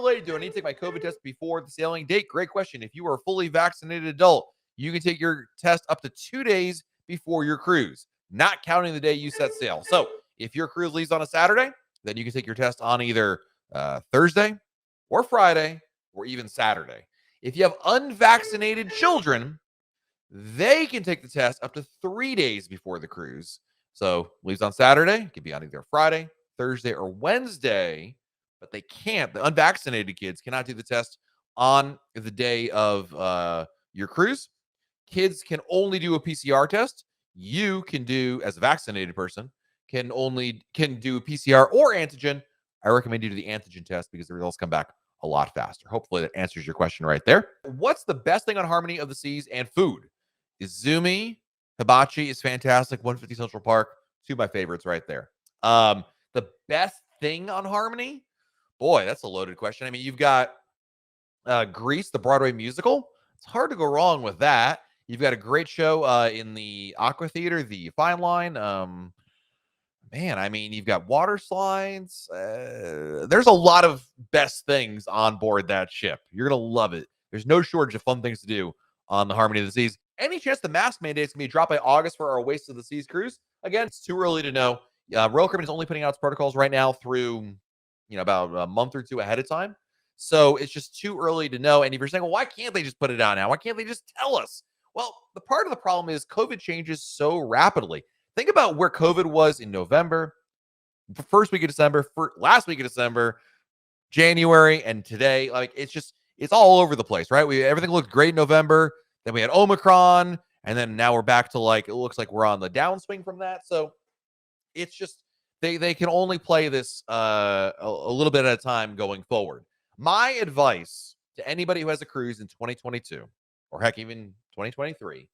Charlie, do I need to take my COVID test before the sailing date? Great question. If you are a fully vaccinated adult, you can take your test up to 2 days before your cruise, not counting the day you set sail. So if your cruise leaves on a Saturday, then you can take your test on either Thursday or Friday or even Saturday. If you have unvaccinated children, they can take the test up to 3 days before the cruise. So leaves on Saturday, it could be on either Friday, Thursday, or Wednesday, but they can't. The unvaccinated kids cannot do the test on the day of your cruise. Kids can only do a PCR test. You can do, as a vaccinated person, can do PCR or antigen. I recommend you do the antigen test because the results come back a lot faster. Hopefully that answers your question right there. What's the best thing on Harmony of the Seas and food? Izumi hibachi is fantastic. 150 Central Park, two of my favorites right there. The best thing on Harmony? Boy, that's a loaded question. I mean, you've got Grease, the Broadway musical. It's hard to go wrong with that. You've got a great show in the Aqua Theater, the Fine Line. Man, I mean, you've got water slides. There's a lot of best things on board that ship. You're going to love it. There's no shortage of fun things to do on the Harmony of the Seas. Any chance the mask mandates can be dropped by August for our Oasis of the Seas cruise? Again, it's too early to know. Royal Caribbean is only putting out its protocols right now through, about a month or two ahead of time. So it's just too early to know. And if you're saying, well, why can't they just put it out now? Why can't they just tell us? Well, the part of the problem is COVID changes so rapidly. Think about where COVID was in November, the first week of December, last week of December, January, and today. Like, it's all over the place, right? Everything looked great in November. Then we had Omicron, and then now we're back to it looks like we're on the downswing from that. So it's just they can only play this a little bit at a time going forward. My advice to anybody who has a cruise in 2022, or heck, even 2023,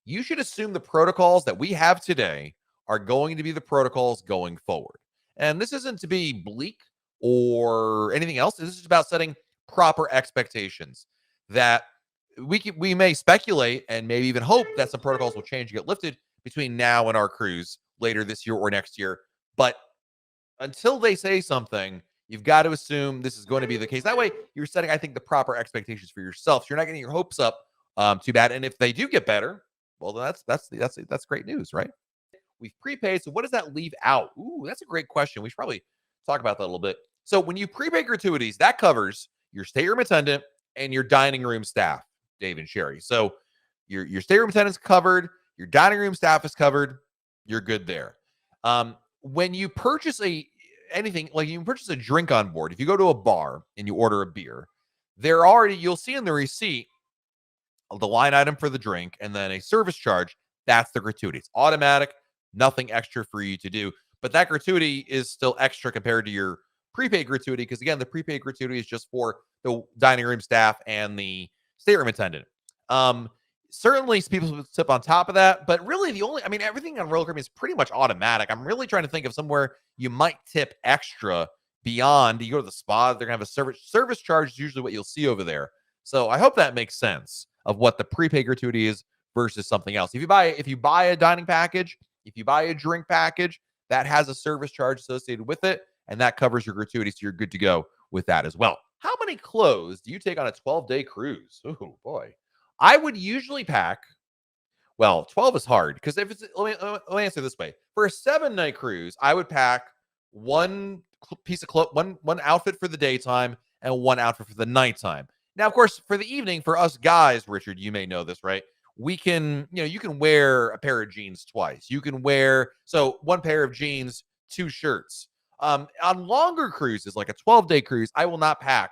you should assume the protocols that we have today are going to be the protocols going forward. And this isn't to be bleak or anything else. This is just about setting proper expectations that we may speculate and maybe even hope that some protocols will change and get lifted between now and our cruise later this year or next year. But until they say something, you've got to assume this is going to be the case. That way, you're setting, I think, the proper expectations for yourself. So you're not getting your hopes up too bad. And if they do get better, well, then that's great news, right? We've prepaid. So what does that leave out? Ooh, that's a great question. We should probably talk about that a little bit. So when you prepay gratuities, that covers your stateroom attendant and your dining room staff, Dave and Sherry. So your stateroom attendant's covered, your dining room staff is covered. You're good there. When you purchase anything, like you purchase a drink on board, if you go to a bar and you order a beer, you'll see in the receipt the line item for the drink and then a service charge. That's the gratuity. It's automatic, nothing extra for you to do. But that gratuity is still extra compared to your prepaid gratuity, because again, the prepaid gratuity is just for the dining room staff and the stateroom attendant. Certainly people tip on top of that, but really everything on Royal Caribbean is pretty much automatic. I'm really trying to think of somewhere you might tip extra beyond. You go to the spa, they're gonna have a service charge is usually what you'll see over there. So I hope that makes sense of what the prepaid gratuity is versus something else. If you buy a dining package, if you buy a drink package, that has a service charge associated with it, and that covers your gratuity, so you're good to go with that as well. How many clothes do you take on a 12-day cruise? Oh boy. I would usually pack, 12 is hard, because if it's, let me answer this way. For a 7-night cruise, I would pack one piece of clothes, one outfit for the daytime and one outfit for the nighttime. Now, of course, for the evening, for us guys, Richard, you may know this, right? We can, you can wear a pair of jeans twice. You can wear, one pair of jeans, 2 shirts. On longer cruises, like a 12-day cruise, I will not pack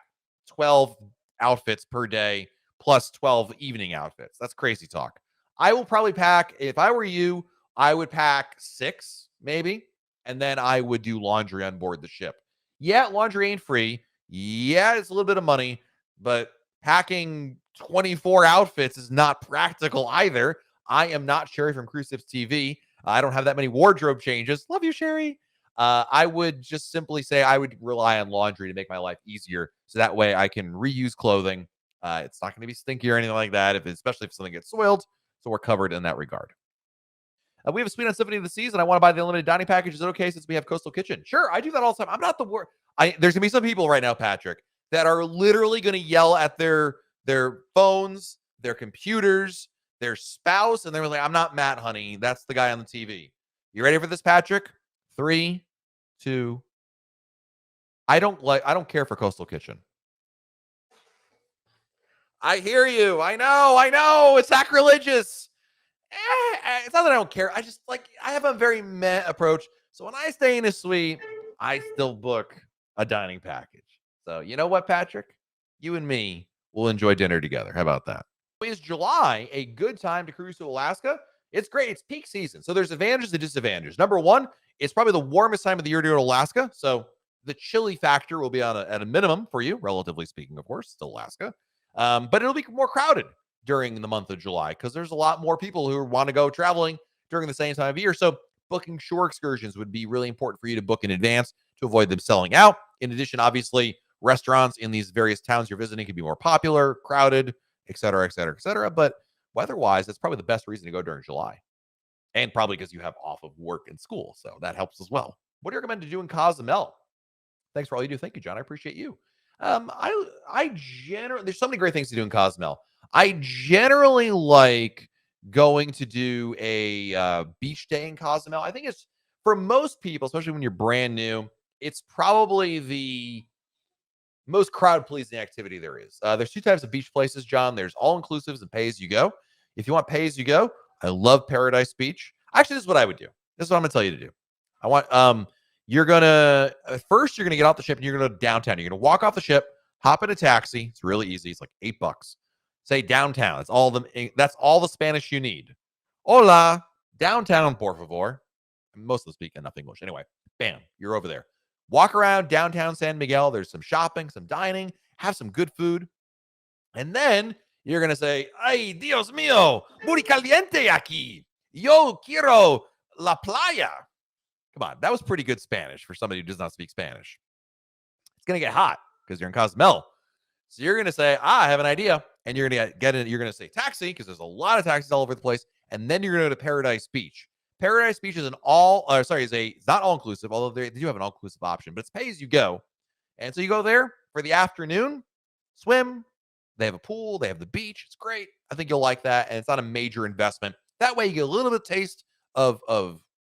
12 outfits per day plus 12 evening outfits. That's crazy talk. I will probably pack, if I were you, I would pack 6, maybe, and then I would do laundry on board the ship. Yeah, laundry ain't free. Yeah, it's a little bit of money, but packing 24 outfits is not practical either. I am not Sherry from Cruise Tips TV. I don't have that many wardrobe changes. Love you, Sherry. I would just simply say I would rely on laundry to make my life easier, so that way I can reuse clothing. It's not going to be stinky or anything like that, especially if something gets soiled. So we're covered in that regard. We have a suite on Symphony of the Seas, and I want to buy the unlimited dining package. Is it okay since we have Coastal Kitchen? Sure, I do that all the time. I'm not the worst. There's going to be some people right now, Patrick, that are literally going to yell at their phones, their computers, their spouse, and they're like, "I'm not Matt, honey. That's the guy on the TV." You ready for this, Patrick? 3, 2. I don't care for Coastal Kitchen. I hear you. I know. It's sacrilegious. It's not that I don't care. I have a very meh approach. So when I stay in a suite, I still book a dining package. So you know what, Patrick? You and me will enjoy dinner together. How about that? Is July a good time to cruise to Alaska? It's great. It's peak season. So there's advantages and disadvantages. Number one, it's probably the warmest time of the year to go to Alaska. So the chilly factor will be at a minimum for you, relatively speaking, of course, still Alaska. But it'll be more crowded during the month of July because there's a lot more people who want to go traveling during the same time of year. So booking shore excursions would be really important for you to book in advance to avoid them selling out. In addition, obviously, restaurants in these various towns you're visiting can be more popular, crowded, et cetera, et cetera, et cetera. But weather-wise, that's probably the best reason to go during July. And probably because you have off of work and school. So that helps as well. What do you recommend to do in Cozumel? Thanks for all you do. Thank you, John. I appreciate you. I generally there's so many great things to do in Cozumel. I generally like going to do a beach day in Cozumel. I think it's for most people, especially when you're brand new, it's probably the most crowd pleasing activity there is. There's two types of beach places, John. There's all inclusives and pay as you go. If you want pay as you go, I love Paradise Beach. Actually, this is what I would do. This is what I'm gonna tell you to do. I want you're gonna first you're gonna get off the ship and you're gonna go downtown. You're gonna walk off the ship, hop in a taxi. It's really easy. It's like $8. Say downtown. That's all the Spanish you need. Hola, downtown, por favor. Most of them speak enough English. Anyway, bam, you're over there. Walk around downtown San Miguel. There's some shopping, some dining, have some good food. And then you're going to say, ay, Dios mío, muy caliente aquí. Yo quiero la playa. Come on, that was pretty good Spanish for somebody who does not speak Spanish. It's going to get hot because you're in Cozumel. So you're going to say, I have an idea. And you're going to get in. You're going to say taxi because there's a lot of taxis all over the place. And then you're going to go to Paradise Beach. Paradise Beach is it's not all inclusive, although they do have an all inclusive option, but it's pay as you go. And so you go there for the afternoon, swim. They have a pool, they have the beach. It's great. I think you'll like that. And it's not a major investment. That way you get a little bit of taste of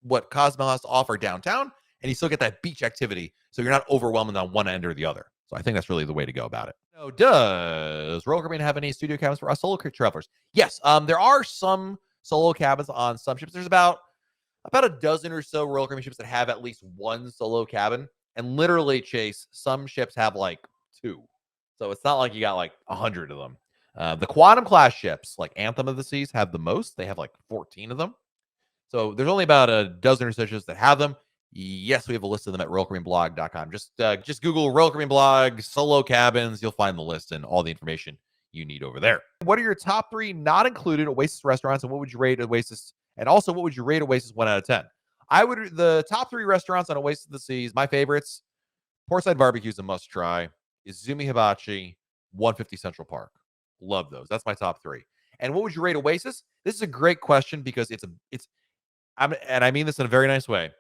what Cozumel has to offer downtown, and you still get that beach activity. So you're not overwhelmed on one end or the other. So I think that's really the way to go about it. So does Royal Caribbean have any studio cabins for us solo travelers? Yes. There are some solo cabins on some ships. There's about a dozen or so Royal Caribbean ships that have at least one solo cabin. And literally, Chase, some ships have like 2. So it's not like you got like 100 of them. The Quantum class ships, like Anthem of the Seas, have the most. They have like 14 of them. So there's only about a dozen or so ships that have them. Yes, we have a list of them at RoyalCaribbeanBlog.com. Just Google Royal Caribbean Blog solo cabins. You'll find the list and all the information you need over there. What are your top 3 not included Oasis restaurants, and what would you rate Oasis? And also, what would you rate Oasis 1 out of 10? The top 3 restaurants on Oasis of the Seas, my favorites. Portside Barbecue is a must try. Izumi Hibachi, 150 Central Park. Love those. That's my top 3. And what would you rate Oasis? This is a great question because and I mean this in a very nice way.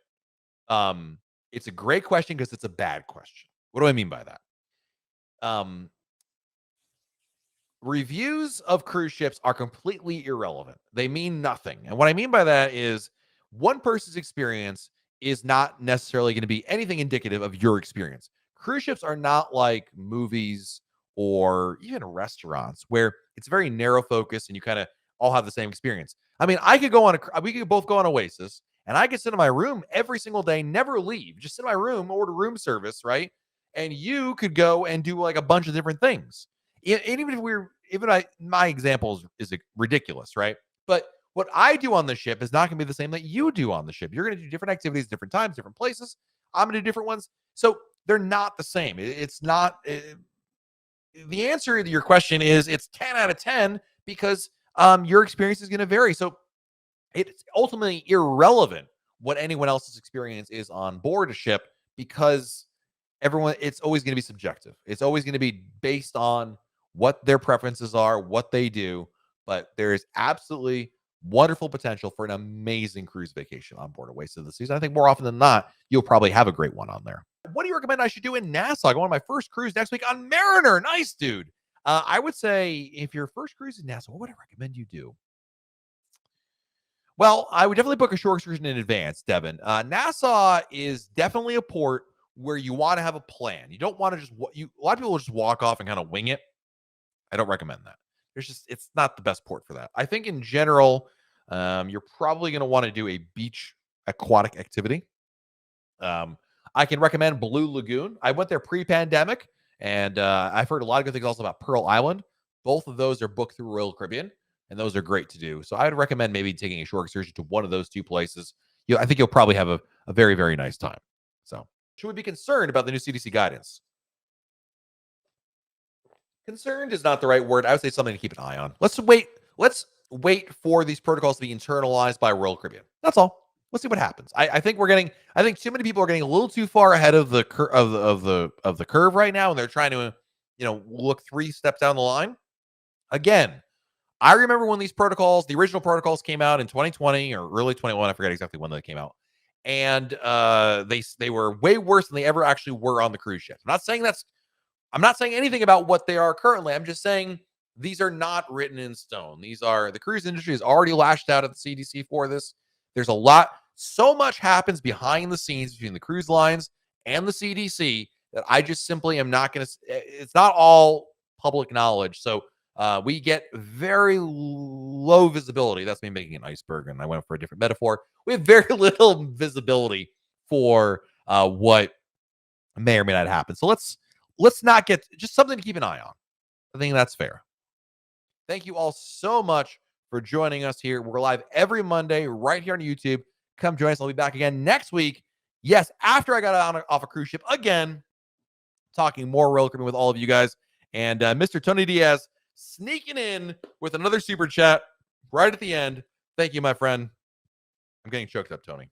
It's a great question because it's a bad question. What do I mean by that? Reviews of cruise ships are completely irrelevant. They mean nothing. And what I mean by that is one person's experience is not necessarily going to be anything indicative of your experience. Cruise ships are not like movies or even restaurants where it's very narrow focus and you kind of all have the same experience. I mean, we could both go on Oasis and I could sit in my room every single day, never leave, just sit in my room, order room service, right? And you could go and do like a bunch of different things. My example is ridiculous, right? But what I do on the ship is not going to be the same that you do on the ship. You're going to do different activities, different times, different places. I'm going to do different ones. So they're not the same. It's not. The answer to your question is it's 10 out of 10 because your experience is going to vary. So it's ultimately irrelevant what anyone else's experience is on board a ship because it's always going to be subjective. It's always going to be based on what their preferences are, what they do. But there is absolutely wonderful potential for an amazing cruise vacation on board Oasis of the Seas. I think more often than not, you'll probably have a great one on there. what do you recommend I should do in Nassau? I go on my first cruise next week on Mariner. Nice, dude. I would say if your first cruise is Nassau, what would I recommend you do? Well, I would definitely book a short excursion in advance, Devin. Nassau is definitely a port where you want to have a plan. You don't want to just a lot of people just walk off and kind of wing it. I don't recommend that. It's not the best port for that. I think in general, you're probably going to want to do a beach aquatic activity. I can recommend Blue Lagoon. I went there pre-pandemic, and I've heard a lot of good things also about Pearl Island. Both of those are booked through Royal Caribbean, and those are great to do. So I would recommend maybe taking a short excursion to one of those two places. I think you'll probably have a very, very nice time. So should we be concerned about the new CDC guidance? Concerned is not the right word. I would say something to keep an eye on. Let's wait for these protocols to be internalized by Royal Caribbean. That's all. Let's see what happens. I think too many people are getting a little too far ahead of the of the curve right now, and they're trying to look 3 steps down the line. Again, I remember when the original protocols came out in 2020 or early 21. I forget exactly when they came out, and they were way worse than they ever actually were on the cruise ships. I'm not saying anything about what they are currently. I'm just saying these are not written in stone. The cruise industry has already lashed out at the CDC for this. There's so much happens behind the scenes between the cruise lines and the CDC that I just simply am not going to, it's not all public knowledge. So we get very low visibility. That's me making an iceberg, and I went for a different metaphor. We have very little visibility for what may or may not happen. So let's not get, just something to keep an eye on. I think that's fair. Thank you all so much for joining us here. We're live every Monday right here on YouTube. Come join us. I'll be back again next week. Yes, after I got off a cruise ship again, talking more Royal Caribbean with all of you guys. And Mr. Tony Diaz sneaking in with another super chat right at the end. Thank you, my friend. I'm getting choked up, Tony.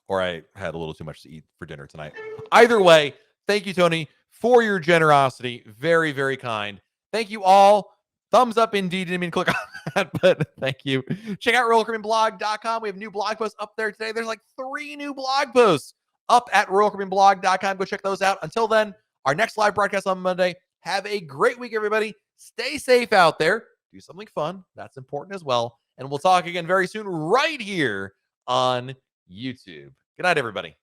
Or I had a little too much to eat for dinner tonight. Either way, thank you, Tony, for your generosity. Very, very kind. Thank you all. Thumbs up indeed. Didn't mean to click on that, but thank you. Check out RoyalCaribbeanBlog.com. We have new blog posts up there today. There's like 3 new blog posts up at RoyalCaribbeanBlog.com. Go check those out. Until then, our next live broadcast on Monday. Have a great week, everybody. Stay safe out there. Do something fun. That's important as well. And we'll talk again very soon right here on YouTube. Good night, everybody.